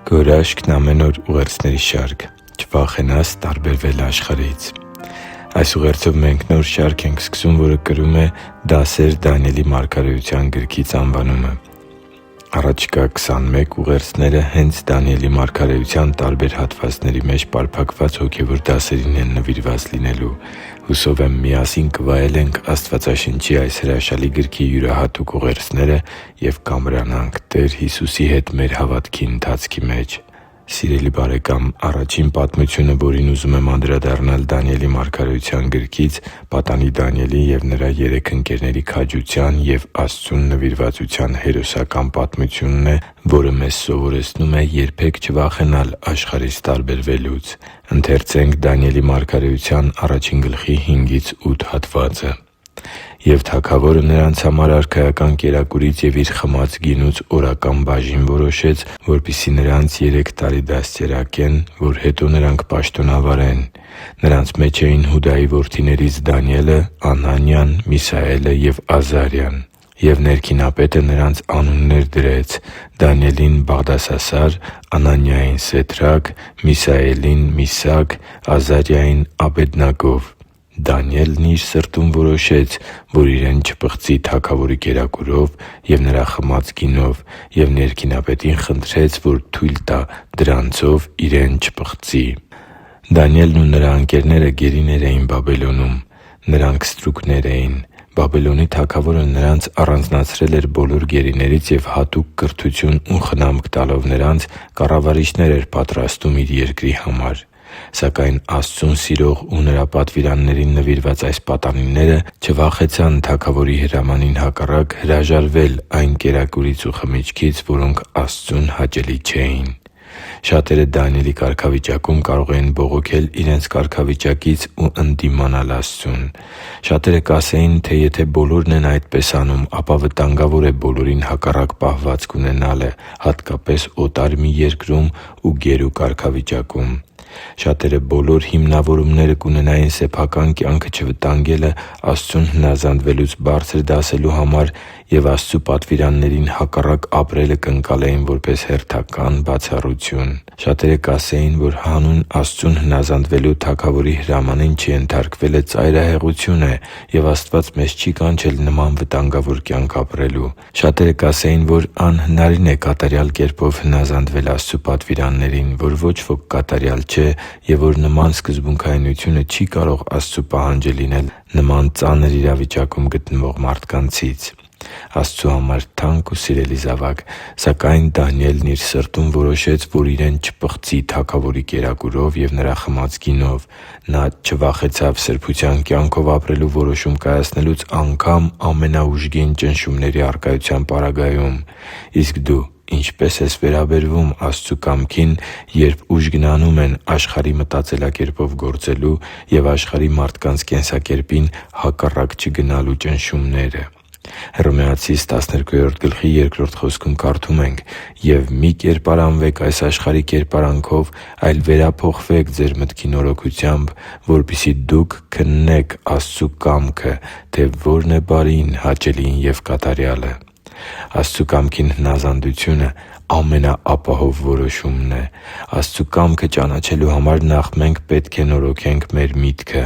Գորաշկն ամեն օր ուղերձների շարք։ Չվախենաս տարբերվել աշխարհից։ Այս ուղերձով մենք նոր շարք ենք սկսում, որը կրում է «Դասեր Դանիելի մարգարեության գրքից» անվանումը։ Առաջիկա 21 ուղերձները հենց Դանիելի մարգարեության տարբեր հատվածների մեջ պարփակված հոգևոր դասերին են նվիրված լինելու։ Հուսով եմ միասին կվայելենք Աստվածաշնչի այս հրաշալի գրքի յուրահատուկ ուղերձները և կամրանանք Տեր Հիսուսի հետ մեր հավատքի ընթացքի մեջ։ Սիրելի՛ բարեկամ, առաջին պատմությունը, որին ուզում եմ անդրադառնալ Դանիելի մարգարեության գրքից, պատանի Դանիելի և նրա 3 ընկերների քաջության և Աստծուն նվիրվածության հերոսական պատմությունն է, որը մեզ սովորեցնում է երբե՛ք չվախենալ աշխարհից տարբերվելուց։ «Եվ թագավորը նրանց համար արքայական կերակուրից և իր խմած գինուց օրական բաժին որոշեց, որպեսզի նրանց 3 տարի դաստիարակեն, որ հետո նրանք պաշտոնավարեն։ Նրանց մեջ էին Հուդայի որդիներից Դանիելը, Անանիան, Միսաելը և Ազարիան։ Եվ ներքինապետը նրանց անուններ դրեց. Դանիելին Բաղդասասար, Անանիային Սեդրակ, Միսաելին Միսաք, Ազարիային Աբեդնագով։ Դանիելն իր սրտում որոշեց, որ իրեն չպղծի թագավորի կերակուրով և նրա խմած գինով, և ներքինապետին խնդրեց, որ թույլ տա դրանցով իրեն չպղծի։ Դանիելն ու նրա ընկերները գերիներ էին Բաբելոնում։ Նրանք ստրուկներ էին։ Բաբելոնի թագավորը նրանց առանձնացրել էր բոլոր գերիներից և հատուկ կրթություն ու խնամք տալով նրանց, կառավարիչներ էր պատրաստում իր երկրի համար։ Սակայն Աստծուն սիրող ու Նրա պատվիրաններին նվիրված այս պատանիները չվախեցան թագավորի հրամանին հակառակ հրաժարվել այն կերակուրից ու խմիչքից, որոնք Աստծուն հաճելի չէին։ Շատերը Դանիելի կարգավիճակում կարող էին բողոքել իրենց կարգավիճակից ու ընդդիմանալ Աստծուն։ Շատերը կասեին, թե եթե բոլորն են այդպես անում, ապա վտանգավոր է բոլորին հակառակ պահվածք ունենալը, հատկապես օտար մի երկրում ու գերու կարգավիճակում։ Շատերը բոլոր հիմնավորումները կունենային սեփական կյանքը չվտանգելը Աստծուն հնազանդվելուց բարձր դասելու համար և Աստծու պատվիրաններին հակառակ ապրելը կընկալեին որպես հերթական բացառություն։ Շատերը կասեին, որ հանուն Աստծուն հնազանդվելու թագավորի հրամանին չենթարկվելը ծայրահեղություն է, և Աստված մեզ չի կանչել նման վտանգավոր կյանք ապրելու։ Շատերը կասեին, որ անհնարին է կատարյալ կերպով հնազանդվել Աստծու պատվիրաններին, որ ոչ ոք կատարյալ չէ և որ նման սկզբունքայնությունը չի կարող Աստծու պահանջը լինել նման ծանր իրավիճակում գտնվող մարդկանցից։ Աստծու համար թանկ ու սիրելի՛ զավակ, սակայն Դանիելն իր սրտում որոշեց, որ իրեն չպղծի թագավորի կերակուրով և նրա խմած գինով։ Նա չվախեցավ սրբության կյանքով ապրելու որոշում կայացնելուց անգամ ամենաուժգին ճնշումների առկայության պարագայում։ Իսկ դու ինչպե՞ս ես վերաբերվում Աստծու կամքին, երբ ուժգնանում են աշխարհի մտածելակերպով գործելու և աշխարհի մարդկանց կենսակերպին հակառակ չգնալու ճնշումները։ Հռոմեացիս 12:2 խոսքում կարդում ենք. «Եվ մի՛ կերպարանվեք այս աշխարհի կերպարանքով, այլ վերափոխվեք ձեր մտքի նորոգությամբ, որպեսզի դուք քննեք Աստծու կամքը, թե ո՛րն է բարին, հաճելին և կատարյալը»։ Աստծու կամքին հնազանդությունը ամենաապահով որոշումն է։ Աստծու կամքը ճանաչելու համար նախ մենք պետք է նորոգենք մեր միտքը։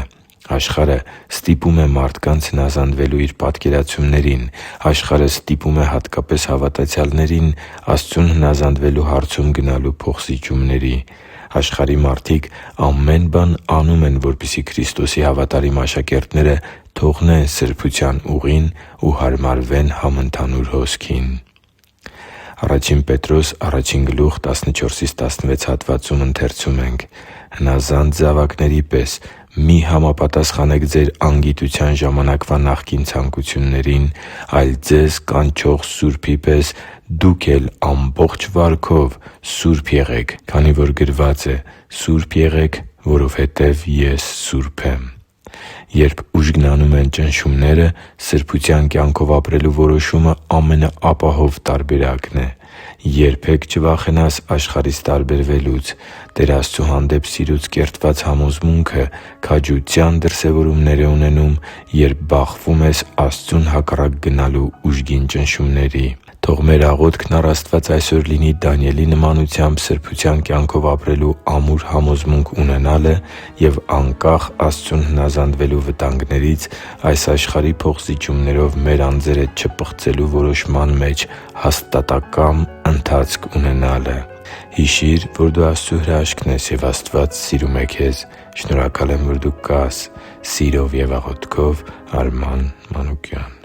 Աշխարհը ստիպում է մարդկանց հնազանդվելու իր պատկերացումներին։ Աշխարհը ստիպում է հատկապես հավատացյալներին Աստծուն հնազանդվելու հարցում գնալու փոխզիջումների։ Աշխարհի մարդիկ ամեն բան անում են, որպեսզի Քրիստոսի հավատարիմ աշակերտները թողնեն սրբության ուղին ու հարմարվեն համընդհանուր հոսքին։ 1 Պետրոս 1:14-16 հատվածում ընթերցում ենք. «Հնազանդ զավակների պես մի՛ համապատասխանեք ձեր անգիտության ժամանակվա նախկին ցանկություններին, այլ ձեզ կանչող Սուրբի պես դուք էլ ամբողջ վարքով սուրբ եղեք, քանի որ գրված է. «Սուրբ եղեք, որովհետև Ես սուրբ եմ»։ Երբ ուժգնանում են ճնշումները, սրբության կյանքով ապրելու որոշումը ամենաապահով տարբերակն է։ Երբե՛ք չվախենաս աշխարհից տարբերվելուց։ Տեր Աստծու հանդեպ սիրուց կերտված համոզմունքը քաջության դրսևորումներ է ունենում, երբ բախվում ես Աստծուն հակառակ գնալու ուժգին ճնշումների։ Թող մեր աղոթքն առ Աստված այսօր լինի Դանիելի նմանությամբ սրբության կյանքով ապրելու ամուր համոզմունք ունենալը և անկախ Աստծուն հնազանդվելու վտանգներից այս աշխարհի փոխզիջումներով մեր անձերը չպղծելու որոշման մեջ հաստատակամ ընթացք ունենալը։ Հիշի՛ր, որ դու Աստծո հրաշքն ես, և Աստված սիրում է քեզ։ Շնորհակալ եմ, որ դու կա՛ս։ Սիրով և աղոթքով, Արման Մանուկյան։